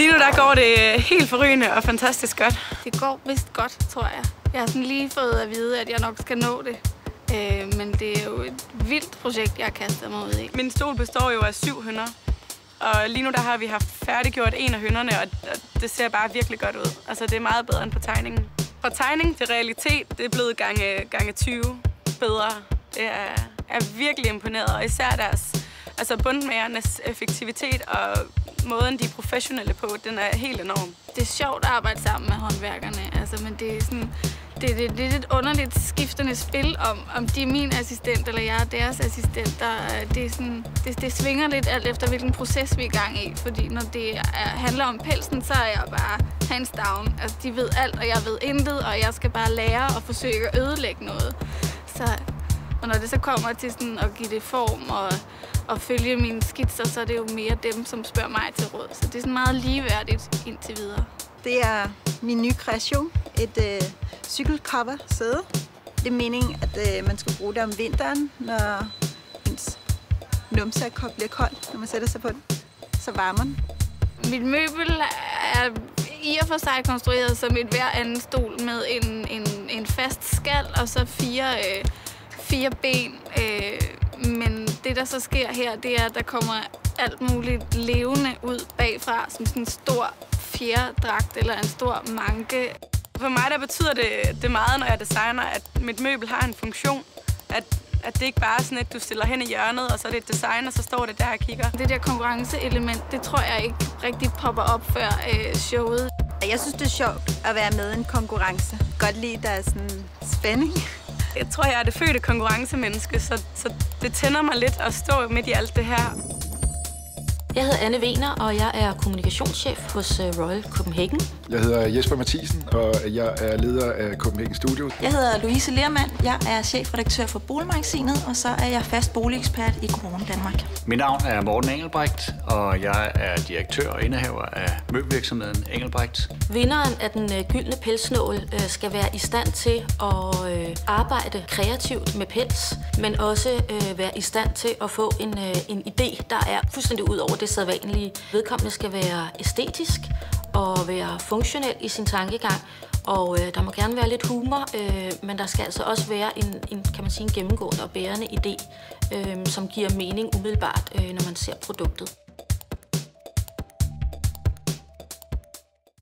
Lige nu der går det helt forrygende og fantastisk godt. Det går vist godt, tror jeg. Jeg har sådan lige fået at vide, at jeg nok skal nå det. Men det er jo et vildt projekt, jeg har kastet mig ud i. Min stol består jo af 7 høner. Og lige nu der har vi haft færdiggjort en af hønnerne, og det ser bare virkelig godt ud. Altså det er meget bedre end på tegningen. Fra tegning til realitet, det er blevet gange 20 bedre. Det er virkelig imponeret, og især deres bundmagernes effektivitet og måden, de er professionelle på, den er helt enorm. Det er sjovt at arbejde sammen med håndværkerne, men det er sådan... Det er lidt et underligt skiftende spil, om de er min assistent, eller jeg er deres assistent. Det svinger lidt alt efter, hvilken proces vi er i gang i. Fordi når det handler om pelsen, så er jeg bare hands down. Altså, de ved alt, og jeg ved intet, og jeg skal bare lære og forsøge at ødelægge noget. Og når det så kommer til sådan at give det form og følge mine skitser, så er det jo mere dem, som spørger mig til råd. Så det er sådan meget ligeværdigt indtil videre. Det er min nye kreation. Et cykelcover-sæde. Det er meningen, at man skal bruge det om vinteren, når ens numse bliver kold, når man sætter sig på den. Så varmer den. Mit møbel er i og for sig konstrueret som et hver anden stol med en fast skal og så fire ben. Men det, der så sker her, det er, at der kommer alt muligt levende ud bagfra, som sådan en stor fjerdragt eller en stor manke. For mig der betyder det meget, når jeg designer, at mit møbel har en funktion. At det ikke bare er sådan, at du stiller hen i hjørnet, og så er det et design, og så står det der og kigger. Det der konkurrenceelement, det tror jeg ikke rigtig popper op før showet. Jeg synes, det er sjovt at være med i en konkurrence. Godt lide, der er sådan spænding. Jeg tror, jeg er det fødte konkurrencemenneske, så det tænder mig lidt at stå midt i alt det her. Jeg hedder Anne Wener, og jeg er kommunikationschef hos Royal Copenhagen. Jeg hedder Jesper Mathisen, og jeg er leder af Copenhagen Studio. Jeg hedder Louise Lermand. Jeg er chefredaktør for Boligmagasinet, og så er jeg fast boligekspert i Kommunen Danmark. Mit navn er Morten Engelbrecht, og jeg er direktør og indehaver af møbelvirksomheden Engelbrecht. Vinderen af den gyldne pelsnål skal være i stand til at arbejde kreativt med pels, men også være i stand til at få en idé, der er fuldstændig ud over det sædvanlige. Vedkommende skal være æstetisk og være funktionel i sin tankegang, og der må gerne være lidt humor, men der skal altså også være en gennemgående og bærende idé, som giver mening umiddelbart, når man ser produktet.